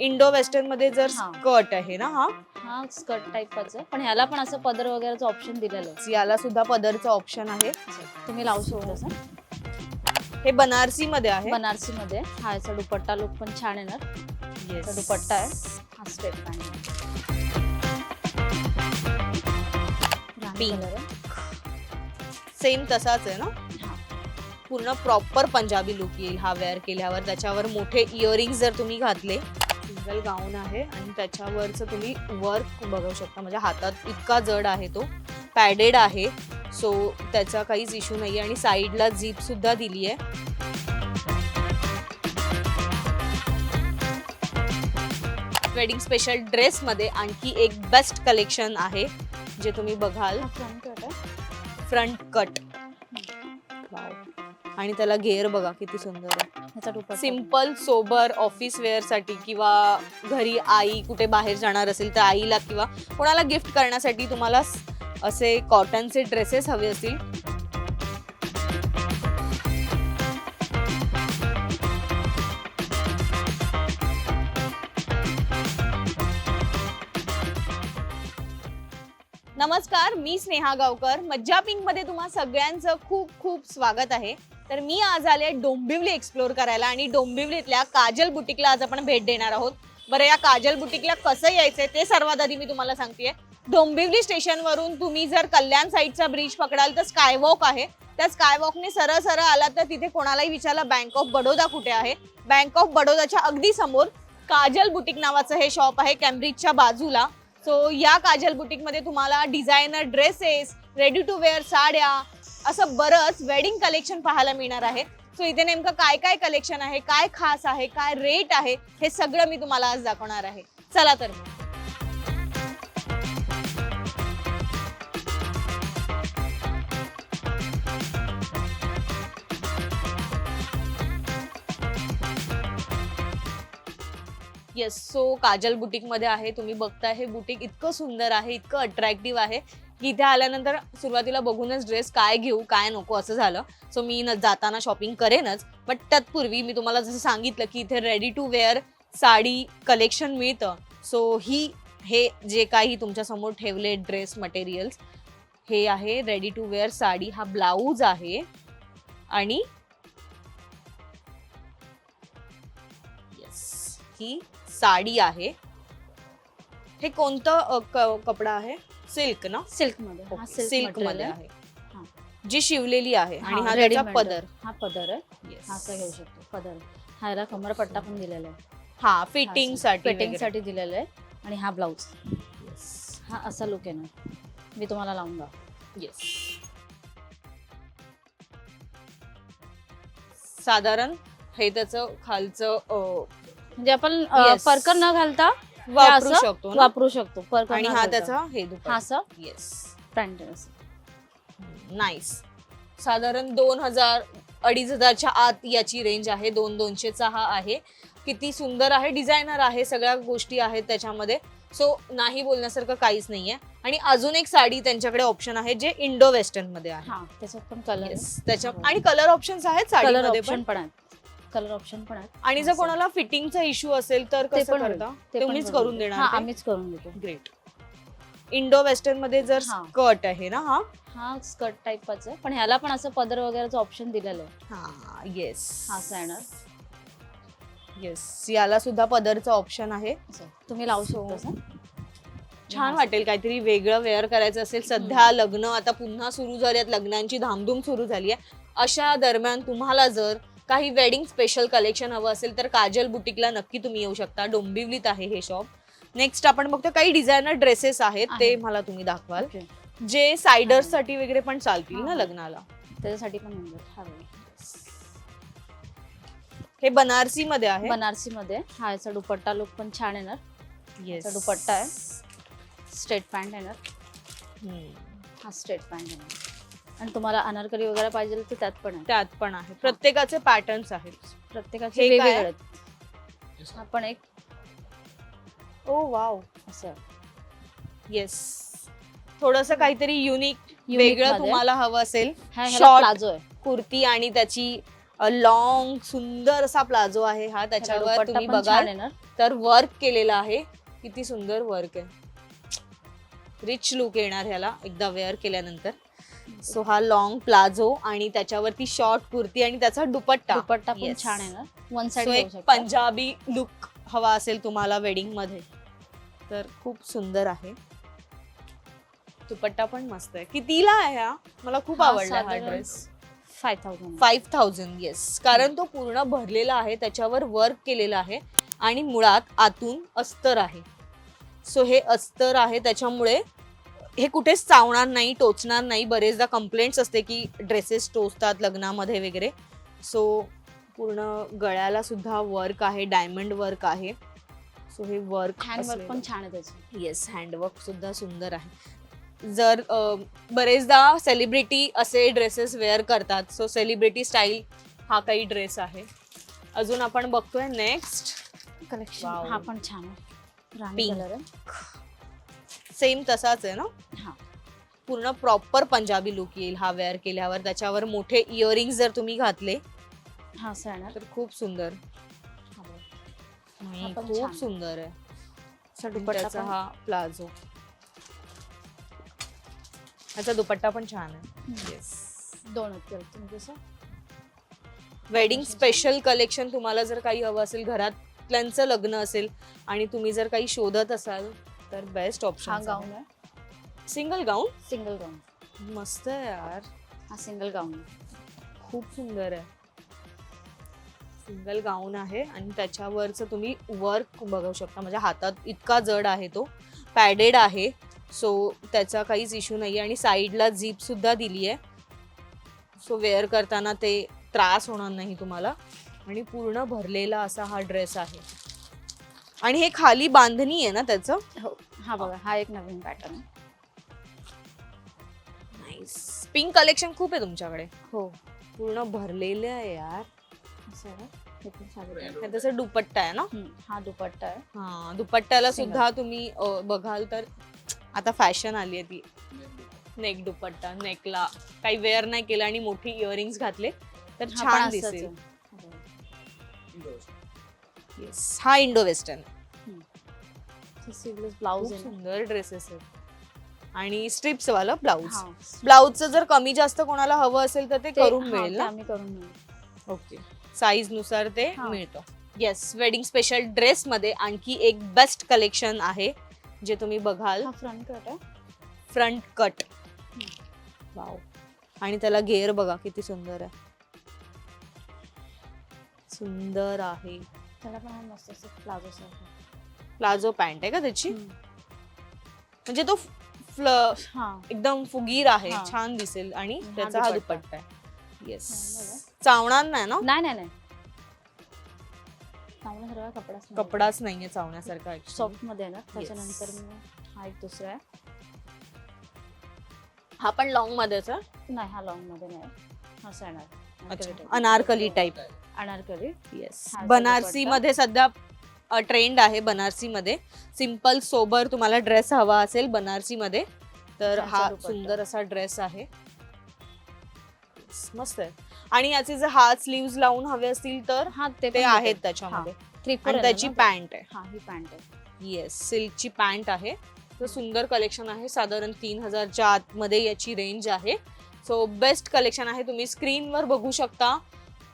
Indo western मध्ये जर skirt आहे ना हा स्कर्ट टाइपच आहे, पण ह्याला पण असं पदर वगैरेचं ऑप्शन दिलेलं आहे. याला सुद्धा पदरचा ऑप्शन आहे. तुम्ही लावू शकता सर. हे बनारसी मध्ये आहे. बनारसी मध्ये हा याचा दुपट्टा लुक पण छान येणार. याचा दुपट्टा आहे हा स्ट्रेट पॅन्ट पिंक सेम तसाच आहे ना. पूर्ण प्रॉपर पंजाबी लुक येईल हा वेअर केल्यावर. त्याच्यावर मोठे इयरिंग्स जर तुम्ही घातले, सिंगल गाऊन आहे आणि त्याच्यावरचं तुम्ही वर्क बघू शकता. म्हणजे हातात इतका जड आहे तो, पॅडेड आहे, सो त्याचा काहीच इश्यू नाही. आणि साईडला झीप सुद्धा दिली आहे. वेडिंग स्पेशल ड्रेस मध्ये आणखी एक बेस्ट कलेक्शन आहे जे तुम्ही बघाल. फ्रंट कट आणि त्याला घेर बघा किती सुंदर आहे. सिंपल सोबर ऑफिस वेअर साठी किंवा घरी आई कुठे बाहेर जाणार असेल तर आईला किंवा कोणाला गिफ्ट करण्यासाठी तुम्हाला असे कॉटनचे ड्रेसेस हवे असतील नमस्कार, मी स्नेहा गावकर. मज्जा पिंक मध्ये तुम्हा सगळ्यांचं खूप खूप स्वागत आहे. तर मी आज आले डोंबिवली एक्सप्लोर करायला आणि डोंबिवलीतल्या काजल बुटीकला आज आपण भेट देणार आहोत. बरं, या काजल बुटीकला कसं यायचंय ते सर्वात आधी मी तुम्हाला सांगतेय. डोंबिवली स्टेशनवरून तुम्ही जर कल्याण साईडचा ब्रिज पकडाल तर स्कायवॉक आहे. त्या स्कायवॉकने सरळ सरळ आलात तर तिथे कोणालाही विचारलं बँक ऑफ बडोदा कुठे आहे, बँक ऑफ बडोदाच्या अगदी समोर काजल बुटीक नावाचं हे शॉप आहे, कॅम्ब्रिजच्या बाजूला. सो या काजल बुटीक मध्ये तुम्हाला designer dresses, ready to wear साड्या, असं बरंच वेडिंग कलेक्शन पाहायला मिळणार आहे. सो इथे नेमकं काय काय कलेक्शन आहे, काय खास आहे, काय रेट आहे, हे सगळं मी तुम्हाला आज दाखवणार आहे. चला तर येस. सो काजल बुटीक मध्ये आहे. तुम्ही बघताय हे बुटीक इतकं सुंदर आहे, इतकं अट्रॅक्टिव्ह आहे की इथे आल्यानंतर सुरुवातीला बघूनच ड्रेस काय घेऊ काय नको असं झालं. सो मी जाताना शॉपिंग करेनच, बट तत्पूर्वी मी तुम्हाला जसं सांगितलं की इथे ready to wear sari collection मिळतं. सो हे जे काही तुमच्या समोर ठेवले ड्रेस मटेरियल्स हे आहे रेडी टू वेअर साडी. हा ब्लाऊज आहे आणि येस ही साडी आहे. हे कोणतं कपडा आहे? सिल्क ना? सिल्क मध्ये सिल्क मध्ये आहे जी शिवलेली आहे. आणि हा त्याचा पदर, हा पदर आहे. हा असं घेऊ शकतो पदर. ह्याला कमरपट्टा पण दिलेला आहे. हा फिटिंग साठी दिलेला आहे. आणि हा ब्लाऊज हा असा लुक आहे ना. मी तुम्हाला लावून दाखव. येस. साधारण हे त्याचं खालचं म्हणजे आपण परकर न घालता वापरू शकतो परकर. आणि हा त्याचा हे हा असं येस पॅन्ट नाईस. साधारण 2000-2500च्या आत याची रेंज आहे. 200-200चा हा आहे. किती सुंदर आहे, डिझायनर आहे, सगळ्या गोष्टी आहेत त्याच्यामध्ये. सो नाही बोलण्यासारखं काहीच नाहीये. आणि अजून एक साडी त्यांच्याकडे ऑप्शन आहे जे इंडो वेस्टर्न मध्ये आहे. त्याच्यात पण कलर त्याच्या आणि कलर ऑप्शन्स आहेत साडीमध्ये पण. कलर ऑप्शन पण आहेत. आणि जर कोणाला फिटिंगचा इश्यू असेल तर कसं करता? तुम्हीच करून देणार? आम्हीच करून देतो. ग्रेट. इंडो वेस्टर्न मध्ये जर स्कर्ट आहे ना हा स्कर्ट टाइपच आहे, पण ह्याला पण असं पदर वगैरेचं ऑप्शन दिलेलं आहे. हा येस हा असं येणार. येस याला सुद्धा पदरचा ऑप्शन आहे. तुम्ही लावू शकता. छान वाटेल काहीतरी वेगळं वेअर करायचं असेल. सध्या लग्न आता पुन्हा सुरू झाल्यात, लग्नांची धामधूम सुरू झाली आहे. अशा दरम्यान तुम्हाला जर काही वेडिंग स्पेशल कलेक्शन हवं असेल तर काजल बुटीकला नक्की तुम्ही येऊ शकता. डोंबिवलीत आहे हे शॉप. नेक्स्ट आपण बघतो काही डिझायनर ड्रेसेस आहेत ते मला तुम्ही दाखवाल जे सायडर्स साठी वगैरे पण चालतील ना लग्नाला. त्याच्यासाठी पण हे बनारसी मध्ये आहे. बनारसी मध्ये हा याचा दुपट्टा लुक पण छान येणार. याचा दुपट्टा आहे स्ट्रेट पॅन्ट येणार. हा स्ट्रेट पॅन्ट येणार. आणि तुम्हाला अनारकली वगैरे पाहिजे तर त्यात पण आहे. प्रत्येकाचे पॅटर्न्स आहेत, प्रत्येकाचे वेगवेगळे आहेत. हा पण एक ओ वाव असं येस. थोडंसं काहीतरी युनिक वेगळं तुम्हाला हवं असेल. शॉर्ट प्लाझो आहे कुर्ती आणि त्याची लॉंग सुंदर असा प्लाझो आहे हा. त्याच्यावर तुम्ही बघाल त्याच्यानंतर वर्क केलेलं आहे. किती सुंदर वर्क आहे. रिच लुक येणार ह्याला एकदा वेअर केल्यानंतर. सो हा लॉंग प्लाझो आणि त्याच्यावरती शॉर्ट कुर्ती आणि त्याचा दुपट्टा. दुपट्टा पण Yes. छान आहे ना, वन सो साइड एक घेऊ शकता. पंजाबी लुक हवा असेल तुम्हाला वेडिंग मध्ये तर खूप सुंदर आहे. दुपट्टा पण मस्त आहे. कितीला आहे हा? मला खूप हा आवडला हा साधारण ड्रेस. 5000. 5000. येस, कारण तो पूर्ण भरलेला आहे, त्याच्यावर वर्क केलेलं आहे आणि मुळात आतून अस्तर आहे. सो हे अस्तर आहे त्याच्यामुळे हे कुठेच चावणार नाही, टोचणार नाही. बरेचदा कंप्लेंट्स असते की ड्रेसेस टोचतात लग्नामध्ये वगैरे. सो पूर्ण गळ्याला सुद्धा वर्क आहे, डायमंड वर्क आहे. सो हे वर्क हँडवर्क पण छान आहे त्याचं. येस, हँडवर्क सुद्धा सुंदर आहे. जर बरेचदा सेलिब्रिटी असे ड्रेसेस वेअर करतात. सो सेलिब्रिटी स्टाईल हा काही ड्रेस आहे. अजून आपण बघतोय नेक्स्ट कलेक्शन. Wow. हा पण छान आहे, राणी Pink. कलर आहे. सेम तसाच आहे ना. हा पूर्ण प्रॉपर पंजाबी लुक येईल हा वेअर केल्यावर. त्याच्यावर मोठे इयरिंग्स जर तुम्ही घातले हा असं आहे ना. तर खूप सुंदर. हा बघा. नाही, हा पण खूप छान. सुंदर आहे. असा आणि दुपट्टा त्याचा पण हा प्लाझो, त्याचा दुपट्टा पण छान आहे. येस, दोन आहेत करत तुम्ही कसं. वेडिंग स्पेशल कलेक्शन तुम्हाला जर काही हवं असेल, घरातल्यांचं लग्न असेल आणि तुम्ही जर काही शोधत असाल तर बेस्ट हा ऑप्शन. गाऊन आहे, सिंगल गाऊन. सिंगल गाऊन. मस्त आहे यार, हा सिंगल गाऊन आहे. खूप सुंदर आहे. सिंगल गाऊन आहे आणि त्याच्यावरचं तुम्ही वर्क बघू शकता. म्हणजे हातात इतका जड आहे, तो पॅडेड आहे. सो त्याचा काहीच इश्यू नाही आहे आणि साईडला झीप सुद्धा दिली आहे. सो वेअर करताना ते त्रास होणार नाही तुम्हाला. आणि पूर्ण भरलेला असा हा ड्रेस आहे आणि हे खाली बांधणी आहे ना त्याचं. हो, हा बघा, हा एक नवीन पॅटर्न आहे. नाईस. पिंक कलेक्शन खूप आहे तुमच्याकडे. हो, पूर्ण भरलेलं आहे यार. असं आहे. हे पण छान आहे. हे त्याचा दुपट्टा आहे ना. हा दुपट्टा आहे. हा, दुपट्ट्याला Single. सुद्धा तुम्ही बघाल तर आता फॅशन आली आहे ती नेक दुपट्टा. नेकला काही वेअर नाही केलं आणि मोठी इयरिंग्स घातले तर हा पण छान असंच दिसेल. आहे. येस, हा इंडो वेस्टर्न. स्लीवलेस ब्लाउज खूप आहे ना. सुंदर ड्रेसेस आहेत आणि स्ट्रिप्स वाला ब्लाउज. हा. ब्लाउजचं जर कमी जास्त कोणाला हवं असेल तर ते करून हा, मिळेल ते ना. आम्ही करून मिळेल. ओके, साईज नुसार ते हा. मिळतं. येस, वेडिंग स्पेशल ड्रेस मध्ये आणखी एक बेस्ट कलेक्शन आहे जे तुम्ही बघाल. हा फ्रंट कट आहे. Front cut. वाव. आणि त्याला घेर बघा किती सुंदर आहे. सुंदर आहे. त्याला पण हा मस्त असं प्लाझो सारखं. प्लाझो पॅन्ट आहे का त्याची. म्हणजे तो हा एकदम फुगीर आहे. हा. छान दिसेल आणि हा त्याचा हा दुपट्टा. दुपट्टा आहे. येस, बघा. चावणार नाही ना. नाही नाही नाही, चांगला कपडाच नाही. कपडाच नाहीये चावण्यासारखा actually. सॉफ्ट मध्ये आहे ना. त्याच्यानंतर मग हा एक दुसरा आहे. हा पण लॉंग मध्येच आहे. नाही, हा लॉंग मध्ये नाही, हा असं येणार. अच्छा, अनारकली टाइप. अनारकली. येस, हा, बनारसी मध्ये सध्या ट्रेंड आहे. बनारसी मध्ये सिंपल सोबर तुम्हाला ड्रेस हवा असेल बनारसी मध्ये तर ह्याचा हा दुपट्टा. सुंदर असा ड्रेस आहे. मस्त आहे. आणि याचे जर हात स्लीव्स लावून हवे असतील तर हा ते ते पण आहेत भेटेल. त्याच्यामध्ये. त्रिफोर आणि आहे त्याची ना. पॅन्ट आहे. हा, ही पॅन्ट आहे. येस, सिल्कची पॅन्ट आहे. तर सुंदर कलेक्शन आहे. साधारण 3000च्या आतमध्ये याची रेंज आहे. सो बेस्ट कलेक्शन आहे. तुम्ही स्क्रीनवर बघू शकता.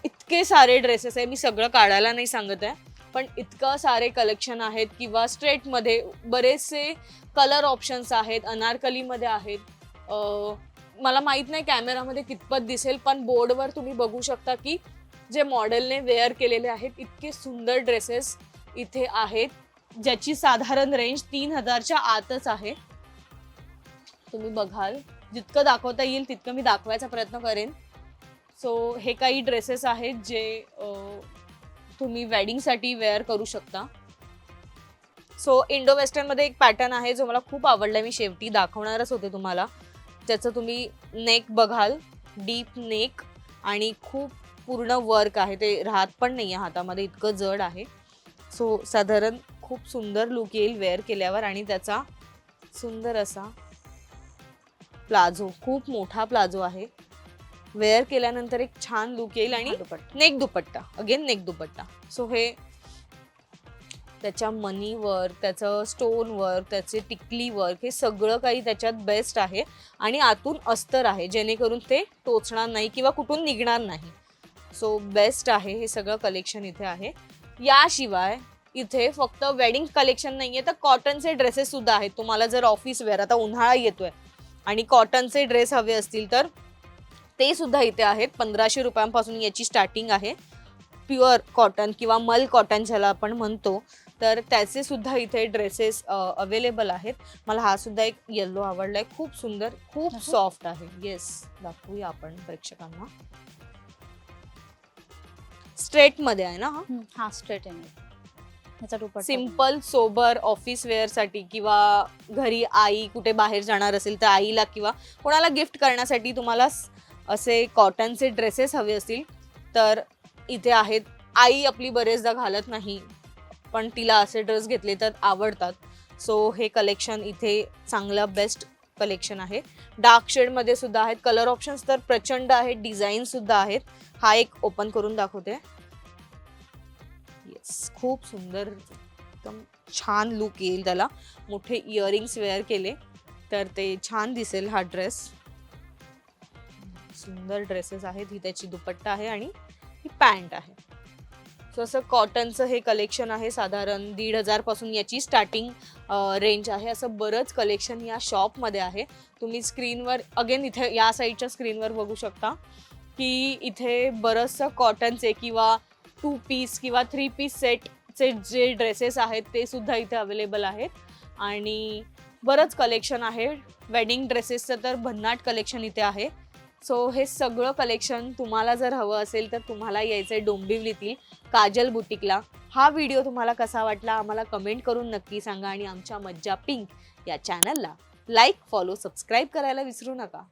इतके सारे ड्रेसेस आहे. मी सगळं काढायला नाही सांगत आहे, पण इतकं सारे कलेक्शन आहेत. किंवा स्ट्रेटमध्ये बरेचसे कलर ऑप्शन्स आहेत. अनारकलीमध्ये आहेत. मला माहित नाही कॅमेरामध्ये कितपत दिसेल, पण बोर्डवर तुम्ही बघू शकता की जे मॉडेलने वेअर केलेले आहेत. इतके सुंदर ड्रेसेस इथे आहेत ज्याची साधारण रेंज 3000च्या आतच आहे. तुम्ही बघाल, जितकं दाखवता येईल तितकं मी दाखवायचा प्रयत्न करेन. सो हे काही ड्रेसेस आहेत जे तुम्ही वेडिंगसाठी वेअर करू शकता. सो इंडो वेस्टर्न मध्ये एक पॅटर्न आहे जो मला खूप आवडला. मी शेवटी दाखवणारच होते तुम्हाला. त्याचं तुम्ही नेक बघाल, डीप नेक आणि खूप पूर्ण वर्क आहे. ते राहत पण नाही आहे हातामध्ये, इतकं जड आहे. सो साधारण खूप सुंदर लुक येईल वेअर केल्यावर. आणि त्याचा सुंदर असा प्लाझो, खूप मोठा प्लाझो आहे. वेअर केल्यानंतर एक छान लुक येईल. आणि हा दुपट्टा. नेक दुपट्टा, अगेन नेक दुपट्टा. सो हे त्याच्या मनी वर्क, त्याचं स्टोन वर्क, त्याचे टिकली वर्क, हे सगळं काही त्याच्यात बेस्ट आहे. आणि आतून अस्तर आहे, जेणेकरून ते टोचणार नाही किंवा कुठून निघणार नाही. सो बेस्ट आहे हे सगळं कलेक्शन इथे आहे. याशिवाय इथे फक्त वेडिंग कलेक्शन नाहीये, तर कॉटनचे ड्रेसेस सुद्धा आहेत. तुम्हाला जर ऑफिस वेअर, आता उन्हाळा येतोय आणि कॉटनचे ड्रेस हवे असतील तर ते सुद्धा इथे आहेत. 1500 रुपयांपासून याची स्टार्टिंग आहे. प्युअर कॉटन किंवा मल कॉटन ज्याला आपण म्हणतो, तर त्याचे सुद्धा इथे ड्रेसेस अवेलेबल आहेत. मला हा सुद्धा एक येल्लो आवडलाय, खूप सुंदर, खूप सॉफ्ट आहे. येस, दाखवूया आपण प्रेक्षकांना. स्ट्रेट मध्ये आहे ना हा? हा स्ट्रेट आहे ह्याचा दुपट्टा. सिंपल सोबर ऑफिस वेअर साठी किंवा घरी आई कुठे बाहेर जाणार असेल तर आईला किंवा कोणाला गिफ्ट करण्यासाठी तुम्हाला असे कॉटनचे ड्रेसेस हवे असतील तर इथे आहेत. आई आपली बरेचदा घालत नाही, पण तिला असे ड्रेस घेतले तर आवडतात. सो हे कलेक्शन इथे चांगलं बेस्ट कलेक्शन आहे. डार्क शेडमध्ये सुद्धा आहेत. कलर ऑप्शन्स तर प्रचंड आहेत, डिझाईन सुद्धा आहेत. हा एक ओपन करून दाखवते. येस, खूप सुंदर, एकदम छान लुक येईल त्याला. मोठे इयरिंग्स वेअर केले तर ते छान दिसेल हा ड्रेस. सुंदर ड्रेसेस आहेत. ही त्याची दुपट्टा आहे आणि ही पॅन्ट आहे. सो असं कॉटनचं हे कलेक्शन आहे. साधारण 1500 पासून याची स्टार्टिंग रेंज आहे. असं बरंच कलेक्शन या शॉपमध्ये आहे. तुम्ही स्क्रीनवर अगेन इथे या साईडच्या स्क्रीनवर बघू शकता की इथे बरंचसं कॉटनचे किंवा 2 पीस किंवा 3 पीस सेटचे जे ड्रेसेस आहेत ते सुद्धा इथे अवेलेबल आहेत. आणि बरंच कलेक्शन आहे. वेडिंग ड्रेसेसचं तर भन्नाट कलेक्शन इथे आहे. सो हे सगळं कलेक्शन तुम्हाला जर हवं असेल तर तुम्हाला यायचं आहे डोंबिवलीतील काजल बुटीकला. हा व्हिडिओ तुम्हाला कसा वाटला आम्हाला कमेंट करून नक्की सांगा. आणि आमच्या मज्जा पिंक या चॅनलला लाईक, फॉलो, सबस्क्राईब करायला विसरू नका.